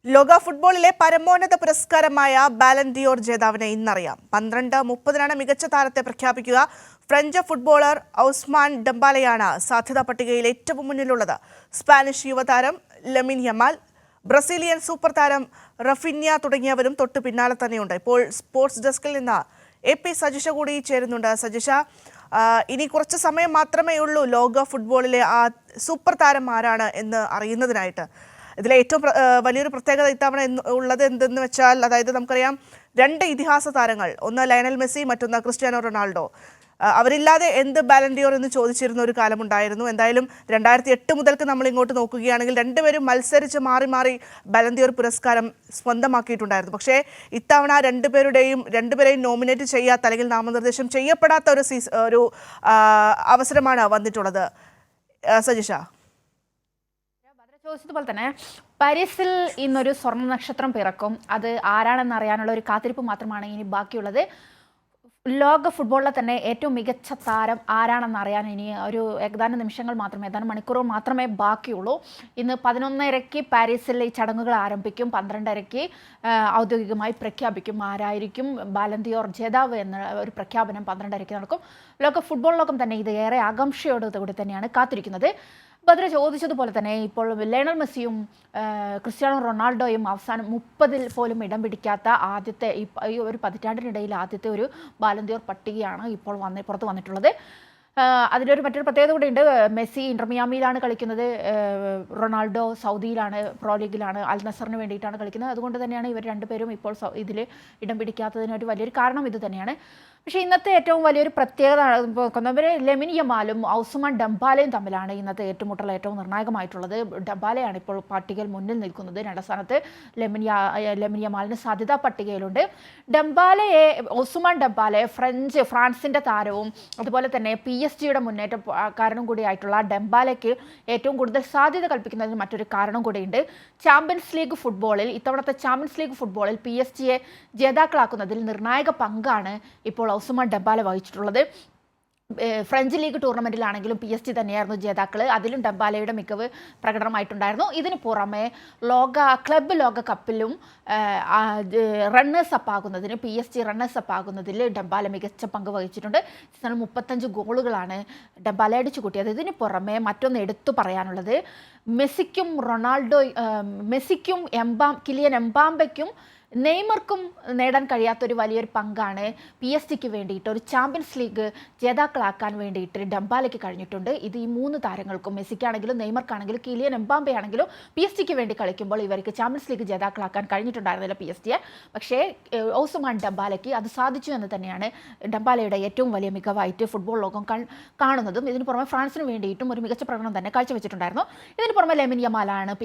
ലോക ഫുട്ബോളിലെ പരമോന്നത പുരസ്കാരമായ ബാലൻ ഡിയോർ ജേതാവിനെ ഇന്നറിയാം. 12:30 മികച്ച താരത്തെ പ്രഖ്യാപിക്കുക. ഫ്രഞ്ച് ഫുട്ബോളർ ഔസ്മാൻ ഡെംബാലയാണ് സാധ്യതാ പട്ടികയിൽ ഏറ്റവും മുന്നിലുള്ളത്. സ്പാനിഷ് യുവതാരം ലമിൻ യമാൽ, ബ്രസീലിയൻ സൂപ്പർ താരം റഫിന്യ തുടങ്ങിയവരും തൊട്ടു പിന്നാലെ തന്നെയുണ്ട്. ഇപ്പോൾ സ്പോർട്സ് ഡെസ്കിൽ നിന്ന് AP സജിഷ കൂടി ചേരുന്നുണ്ട്. സജിഷ, ഇനി കുറച്ച് സമയം മാത്രമേ ഉള്ളൂ ലോക ഫുട്ബോളിലെ ആ സൂപ്പർ താരം ആരാണ് എന്ന് അറിയുന്നതിനായിട്ട്. ഇതിലെ ഏറ്റവും വലിയൊരു പ്രത്യേകത ഇത്തവണ ഉള്ളത് എന്തെന്ന് വെച്ചാൽ, അതായത് നമുക്കറിയാം, രണ്ട് ഇതിഹാസ താരങ്ങൾ, ഒന്ന് ലയണൽ മെസ്സി, മറ്റൊന്ന് ക്രിസ്ത്യാനോ റൊണാൾഡോ. അവരില്ലാതെ എന്ത് ബാലൻ ഡിയോർ എന്ന് ചോദിച്ചിരുന്ന ഒരു കാലമുണ്ടായിരുന്നു. എന്തായാലും 2008 മുതൽക്ക് നമ്മൾ ഇങ്ങോട്ട് നോക്കുകയാണെങ്കിൽ രണ്ടുപേരും മത്സരിച്ച് മാറി മാറി ബാലൻ ഡിയോർ പുരസ്കാരം സ്വന്തമാക്കിയിട്ടുണ്ടായിരുന്നു. പക്ഷേ ഇത്തവണ രണ്ടുപേരെയും നോമിനേറ്റ് ചെയ്യാത്ത അല്ലെങ്കിൽ നാമനിർദ്ദേശം ചെയ്യപ്പെടാത്ത ഒരു അവസരമാണ് വന്നിട്ടുള്ളത്. സജിഷ, ചോദിച്ചതുപോലെ തന്നെ പാരീസിൽ ഇന്നൊരു സ്വർണ്ണ നക്ഷത്രം പിറക്കും. അത് ആരാണെന്ന് അറിയാനുള്ള ഒരു കാത്തിരിപ്പ് മാത്രമാണ് ഇനി ബാക്കിയുള്ളത്. ലോക ഫുട്ബോളിലെ തന്നെ ഏറ്റവും മികച്ച താരം ആരാണെന്ന് അറിയാൻ ഇനി ഒരു ഏതാനും നിമിഷങ്ങൾ മാത്രമേ, ഏതാനും മണിക്കൂറുകൾ മാത്രമേ ബാക്കിയുള്ളൂ. ഇന്ന് 11:30 പാരീസിൽ ഈ ചടങ്ങുകൾ ആരംഭിക്കും. 12:30 ഔദ്യോഗികമായി പ്രഖ്യാപിക്കും ആരായിരിക്കും ബാലൻ ഡിയോർ ജേതാവ് എന്ന ഒരു പ്രഖ്യാപനം 12:30 നടക്കും. ലോക ഫുട്ബോൾ ലോകം തന്നെ ഇത് ഏറെ ആകാംക്ഷയോടുകൂടി തന്നെയാണ് കാത്തിരിക്കുന്നത്. ബദ്ര ചോദിച്ചതുപോലെ തന്നെ ഇപ്പോൾ ലയണൽ മെസ്സിയും ക്രിസ്ത്യാനോ റൊണാൾഡോയും അവസാനം 30-ൽ പോലും ഇടം പിടിക്കാത്ത ആദ്യത്തെ ഈ ഒരു പതിറ്റാണ്ടിനിടയിൽ ആദ്യത്തെ ഒരു ബാലൻ ഡിയോർ പട്ടികയാണ് ഇപ്പോൾ പുറത്ത് വന്നിട്ടുള്ളത്. അതിലൊരു മറ്റൊരു പ്രത്യേകത കൂടിയുണ്ട്. മെസ്സി ഇന്റർ മിയാമിയിലാണ് കളിക്കുന്നത്, റൊണാൾഡോ സൗദിയിലാണ്, പ്രോ ലീഗിലാണ്, അൽ നസറിന് വേണ്ടിയിട്ടാണ് കളിക്കുന്നത്. അതുകൊണ്ട് തന്നെയാണ് ഇവർ രണ്ടുപേരും ഇപ്പോൾ ഇതിൽ ഇടം പിടിക്കാത്തതിനൊരു വലിയൊരു കാരണം ഇത് തന്നെയാണ്. പക്ഷേ ഇന്നത്തെ ഏറ്റവും വലിയൊരു പ്രത്യേകത ലമിൻ യമാലും ഔസ്മാൻ ഡെംബാലയും തമ്മിലാണ് ഇന്നത്തെ ഏറ്റുമുട്ടൽ ഏറ്റവും നിർണായകമായിട്ടുള്ളത്. ഡെംബാലയാണ് ഇപ്പോൾ പട്ടികയിൽ മുന്നിൽ നിൽക്കുന്നത്. രണ്ടാം സ്ഥാനത്ത് ലമിൻ യമാലിന് സാധ്യതാ പട്ടികയിലുണ്ട്. ഔസ്മാൻ ഡെംബാലെ ഫ്രാൻസിൻ്റെ താരവും അതുപോലെ തന്നെ PSG-യുടെ മുന്നേറ്റക്കാരനും കൂടിയായിട്ടുള്ള ഡെംബാലയ്ക്ക് ഏറ്റവും കൂടുതൽ സാധ്യത കൽപ്പിക്കുന്നതിന് മറ്റൊരു കാരണം കൂടിയുണ്ട്. ഇത്തവണത്തെ ചാമ്പ്യൻസ് ലീഗ് ഫുട്ബോളിൽ PSG-യെ ജേതാക്കളാക്കുന്നതിൽ നിർണായക പങ്കാണ് ഇപ്പോൾ ഔസ്മാൻ ഡെംബാലെ വഹിച്ചിട്ടുള്ളത്. ഫ്രഞ്ച് ലീഗ് ടൂർണമെൻറ്റിലാണെങ്കിലും PSG തന്നെയായിരുന്നു ജേതാക്കൾ. അതിലും ഡെംബാലയുടെ മികവ് പ്രകടനമായിട്ടുണ്ടായിരുന്നു. ഇതിന് പുറമെ ക്ലബ്ബ് ലോകകപ്പിലും റണ്ണേഴ്സ് അപ്പ് ആകുന്നതിന് PSG റണ്ണേഴ്സ് അപ്പ് ആകുന്നതിൽ ഡെംബാല മികച്ച പങ്ക് വഹിച്ചിട്ടുണ്ട്. 35 ഗോളുകളാണ് ഡെംബാല അടിച്ചു കൂട്ടിയത്. ഇതിന് പുറമെ മറ്റൊന്ന് എടുത്തു പറയാനുള്ളത്, മെസ്സിക്കും കിലിയൻ എംബാമ്പയ്ക്കും നെയ്മർക്കും നേടാൻ കഴിയാത്തൊരു വലിയൊരു പങ്കാണ് PSG-ക്ക് വേണ്ടിയിട്ട് ഒരു ചാമ്പ്യൻസ് ലീഗ് ജേതാക്കളാക്കാൻ വേണ്ടിയിട്ട് ഡെംബാലയ്ക്ക് കഴിഞ്ഞിട്ടുണ്ട്. ഇത് ഈ 3 താരങ്ങൾക്കും, മെസ്സിക്കാണെങ്കിലും നെയ്മർക്കാണെങ്കിലും കിലിയൻ എംബാമ്പയാണെങ്കിലും PSG-ക്ക് വേണ്ടി കളിക്കുമ്പോൾ ഇവർക്ക് ചാമ്പ്യൻസ് ലീഗ് ജേതാക്കളാക്കാൻ കഴിഞ്ഞിട്ടുണ്ടായിരുന്നില്ല PSG-യെ. പക്ഷേ ഔസ്മാൻ ഡെംബാലയ്ക്ക് അത് സാധിച്ചു എന്ന് തന്നെയാണ് ഡെംബാലയുടെ ഏറ്റവും വലിയ മികവായിട്ട് ഫുട്ബോൾ ലോകം കാണുന്നതും. ഇതിന് പുറമെ ഫ്രാൻസിന് വേണ്ടിയിട്ടും ഒരു മികച്ച പ്രകടനം തന്നെ കാഴ്ചവെച്ചിട്ടുണ്ടായിരുന്നു. ഇതിന് പുറമെ ലമിൻ യമാലാണ്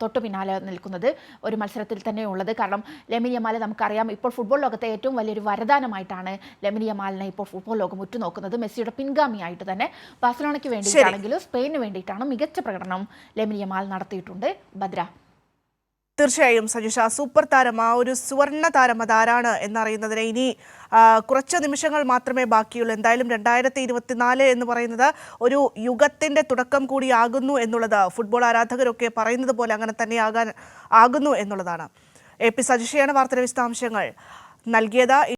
തൊട്ടു പിന്നാലെ നിൽക്കുന്നത്, ഒരു മത്സരത്തിൽ തന്നെ ഉള്ളത്. കാരണം ലമിൻ യമാൽ നമുക്കറിയാം, ഇപ്പോൾ ഫുട്ബോൾ ലോകത്തെ ഏറ്റവും വലിയൊരു വരദാനമായിട്ടാണ് ലമിൻ യമാലിനെ ഇപ്പോൾ ഫുട്ബോൾ ലോകം ഉറ്റുനോക്കുന്നത്. മെസ്സിയുടെ പിൻഗാമിയായിട്ട് തന്നെ ബാഴ്സലോണയ്ക്ക് വേണ്ടിയിട്ടാണെങ്കിലും സ്പെയിനിന് വേണ്ടിയിട്ടാണ് മികച്ച പ്രകടനം ലമിൻ യമാൽ നടത്തിയിട്ടുണ്ട്. ഭദ്ര, തീർച്ചയായും സജിഷ, സൂപ്പർ താരം, ആ ഒരു സുവർണ്ണ താരം അതാരാണ് എന്നറിയുന്നതിന് ഇനി കുറച്ച് നിമിഷങ്ങൾ മാത്രമേ ബാക്കിയുള്ളൂ. എന്തായാലും 2024 എന്ന് പറയുന്നത് ഒരു യുഗത്തിൻ്റെ തുടക്കം കൂടിയാകുന്നു എന്നുള്ളത് ഫുട്ബോൾ ആരാധകരൊക്കെ പറയുന്നത് പോലെ അങ്ങനെ തന്നെ ആകുന്നു എന്നുള്ളതാണ്. AP സജിഷയാണ് വാർത്തയുടെ വിശദാംശങ്ങൾ നൽകിയത്.